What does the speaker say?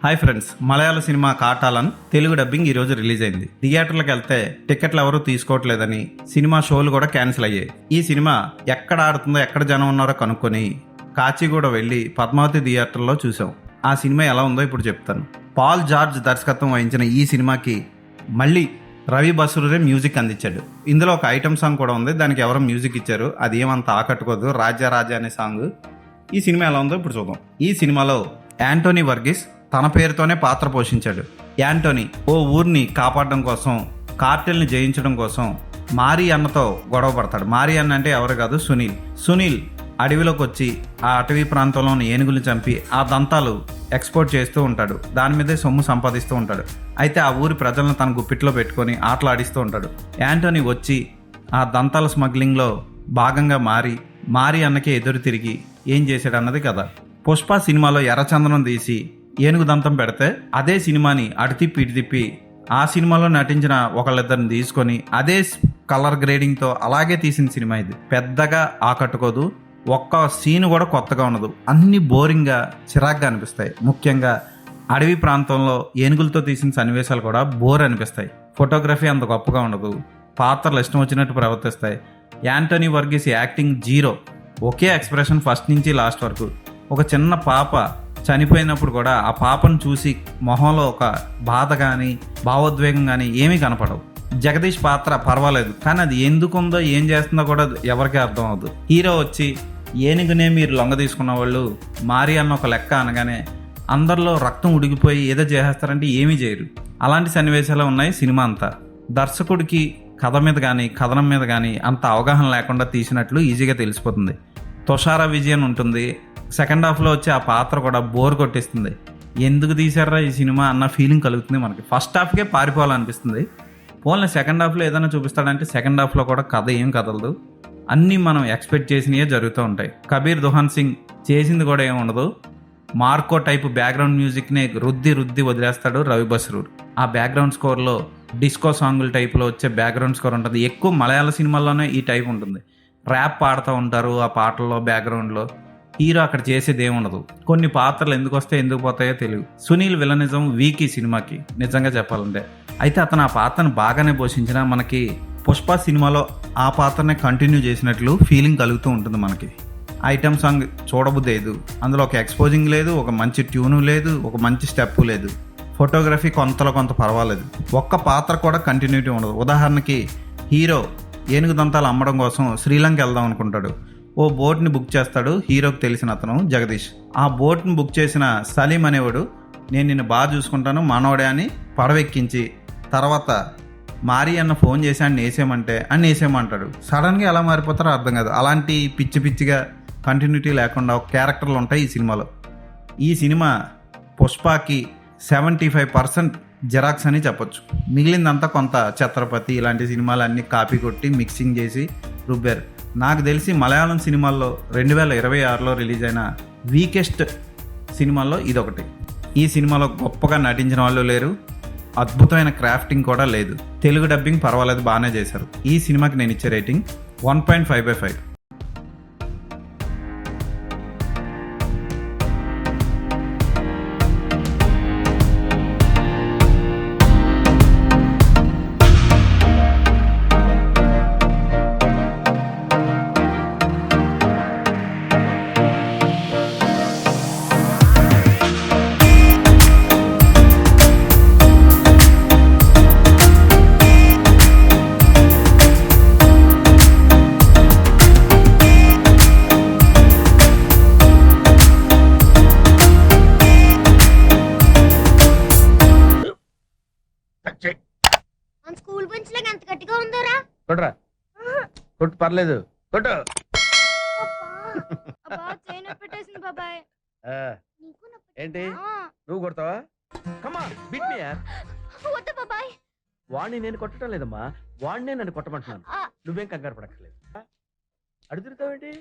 Hi friends, మలయాళ cinema Kattalan Telugu dubbing ఈరోజు release అయింది. థియేటర్లకు వెళ్తే టికెట్లు ఎవరు తీసుకోవట్లేదని సినిమా షోలు కూడా క్యాన్సిల్ అయ్యాయి. ఈ సినిమా ఎక్కడ ఆడుతుందో ఎక్కడ జనం ఉన్నారో కనుక్కొని కాచిగూడ వెళ్ళి పద్మావతి థియేటర్లో చూసాం. ఆ సినిమా ఎలా ఉందో ఇప్పుడు చెప్తాను. పాల్ జార్జ్ దర్శకత్వం వహించిన ఈ సినిమాకి మళ్ళీ రవి బసూరే మ్యూజిక్ అందించాడు. ఇందులో ఒక ఐటమ్ సాంగ్ కూడా ఉంది. దానికి ఎవరో మ్యూజిక్ ఇచ్చారు, అది ఏమంత ఆకట్టుకోదు. రాజా రాజా అనే సాంగ్. ఈ సినిమా ఎలా ఉందో ఇప్పుడు చూద్దాం. ఈ సినిమాలో యాంటోనీ వర్గీస్ తన పేరుతోనే పాత్ర పోషించాడు. యాంటోనీ ఓ ఊరిని కాపాడడం కోసం, కార్టెల్ని జయించడం కోసం మారీ అన్నతో గొడవ పడతాడు. మారీ అన్న అంటే ఎవరు కాదు, సునీల్ అడవిలోకి వచ్చి ఆ అటవీ ప్రాంతంలోని ఏనుగులు చంపి ఆ దంతాలు ఎక్స్పోర్ట్ చేస్తూ ఉంటాడు. దాని మీదే సొమ్ము సంపాదిస్తూ ఉంటాడు. అయితే ఆ ఊరి ప్రజలను తన గుప్పిట్లో పెట్టుకొని ఆటలాడిస్తూ ఉంటాడు. యాంటోనీ వచ్చి ఆ దంతాల స్మగ్లింగ్లో భాగంగా మారీ అన్నకి ఎదురు తిరిగి ఏం చేశాడు అన్నది కదా. పుష్ప సినిమాలో ఎర్రచందనం తీసి ఏనుగు దంతం పెడితే అదే సినిమాని అటు తిప్పి ఇటు తిప్పి ఆ సినిమాలో నటించిన ఒకళ్ళిద్దరిని తీసుకొని అదే కలర్ గ్రేడింగ్తో అలాగే తీసిన సినిమా ఇది. పెద్దగా ఆకట్టుకోదు, ఒక్క సీన్ కూడా కొత్తగా ఉండదు. అన్ని బోరింగ్గా చిరాగ్గా అనిపిస్తాయి. ముఖ్యంగా అడవి ప్రాంతంలో ఏనుగులతో తీసిన సన్నివేశాలు కూడా బోర్ అనిపిస్తాయి. ఫోటోగ్రఫీ అంత గొప్పగా ఉండదు. పాత్రలు ఇష్టం వచ్చినట్టు ప్రవర్తిస్తాయి. Antony Varghese acting zero. ఒకే ఎక్స్ప్రెషన్ ఫస్ట్ నుంచి లాస్ట్ వరకు. ఒక చిన్న పాప చనిపోయినప్పుడు కూడా ఆ పాపను చూసి మొహంలో ఒక బాధ కానీ భావోద్వేగం కానీ ఏమీ కనపడవు. జగదీష్ పాత్ర పర్వాలేదు, కానీ అది ఎందుకుందో ఏం చేస్తుందో కూడా ఎవరికీ అర్థం అవ్వదు. హీరో వచ్చి ఏనుగునే మీరు లొంగ తీసుకున్న వాళ్ళు మారీ అన్న ఒక లెక్క అనగానే అందరిలో రక్తం ఉడికిపోయి ఏదో చేసేస్తారంటే ఏమీ చేయరు. అలాంటి సన్నివేశాలు ఉన్నాయి సినిమా అంతా. దర్శకుడికి కథ మీద కానీ కథనం మీద కానీ అంత అవగాహన లేకుండా తీసినట్లు ఈజీగా తెలిసిపోతుంది. తుషారా విజయన్ ఉంటుంది. సెకండ్ హాఫ్లో వచ్చి ఆ పాత్ర కూడా బోర్ కొట్టిస్తుంది. ఎందుకు తీశారా ఈ సినిమా అన్న ఫీలింగ్ కలుగుతుంది మనకి. ఫస్ట్ హాఫ్కే పారిపోవాలనిపిస్తుంది. పోన్లే సెకండ్ హాఫ్లో ఏదైనా చూపిస్తాడంటే సెకండ్ హాఫ్లో కూడా కథ ఏం కదలదు. అన్నీ మనం ఎక్స్పెక్ట్ చేసినవే జరుగుతూ ఉంటాయి. కబీర్ దుహాన్ సింగ్ చేసింది కూడా ఏమి ఉండదు. మార్కో టైపు బ్యాక్గ్రౌండ్ మ్యూజిక్ని రుద్ది వదిలేస్తాడు రవి బసూర్. ఆ బ్యాక్గ్రౌండ్ స్కోర్లో డిస్కో సాంగుల టైప్లో వచ్చే బ్యాక్గ్రౌండ్ స్కోర్ ఉంటుంది. ఎక్కువ మలయాళ సినిమాల్లోనే ఈ టైప్ ఉంటుంది. ర్యాప్ పాడుతూ ఉంటారు ఆ పాటల్లో బ్యాక్గ్రౌండ్లో. హీరో అక్కడ చేసేది ఏముండదు. కొన్ని పాత్రలు ఎందుకు వస్తాయో ఎందుకు పోతాయో తెలియదు. సునీల్ విలనిజం వీక్ ఈ సినిమాకి నిజంగా చెప్పాలంటే. అయితే అతను ఆ పాత్రను బాగానే పోషించినా మనకి పుష్ప సినిమాలో ఆ పాత్రనే కంటిన్యూ చేసినట్లు ఫీలింగ్ కలుగుతూ ఉంటుంది మనకి. ఐటమ్ సాంగ్ చూడబుద్దేదు. అందులో ఒక ఎక్స్పోజింగ్ లేదు, ఒక మంచి ట్యూను లేదు, ఒక మంచి స్టెప్ లేదు. ఫోటోగ్రఫీ కొంతలో కొంత పర్వాలేదు. ఒక్క పాత్ర కూడా కంటిన్యూటీ ఉండదు. ఉదాహరణకి హీరో ఏనుగు దంతాలు అమ్మడం కోసం శ్రీలంక వెళ్దాం అనుకుంటాడు. ఓ బోట్ని బుక్ చేస్తాడు హీరోకి తెలిసిన అతను జగదీష్. ఆ బోట్ని బుక్ చేసిన సలీం అనేవాడు నేను నిన్ను బాగా చూసుకుంటాను మనోడే అని పడవెక్కించి తర్వాత మారీ అన్న ఫోన్ చేసి అని వేసేయమంటాడు. సడన్గా ఎలా మారిపోతారో అర్థం కాదు. అలాంటి పిచ్చిగా కంటిన్యూటీ లేకుండా ఒక క్యారెక్టర్లు ఉంటాయి ఈ సినిమాలో. ఈ సినిమా పుష్పకి 75% జెరాక్స్ అని చెప్పొచ్చు. మిగిలిందంతా కొంత ఛత్రపతి ఇలాంటి సినిమాలన్నీ కాపీ కొట్టి మిక్సింగ్ చేసి రుబ్బారు. నాకు తెలిసి మలయాళం సినిమాల్లో 2026లో రిలీజ్ అయిన వీకెస్ట్ సినిమాల్లో ఇదొకటి. ఈ సినిమాలో గొప్పగా నటించిన వాళ్ళు లేరు, అద్భుతమైన క్రాఫ్టింగ్ కూడా లేదు. తెలుగు డబ్బింగ్ పర్వాలేదు, బాగానే చేశారు. ఈ సినిమాకి నేను ఇచ్చే రేటింగ్ 1.5/5. స్కూల్ బెంచ్ లాగా ఎంత గట్టిగా ఉందోరా. కొట్రా, కొట్టు, పర్లేదు, కొట్టు. బాబాయ్ ఏంటి నువ్వు కొడతావా? కమా బిట్ మీ యార్. వద్దు బాబాయ్. వాడిని నేను కొట్టడం లేదమ్మా, వాడినే నన్ను కొట్టమంటున్నాను. నువ్వేం కంగారు పడక్కర్లేదు. అడుగుతావేంటి?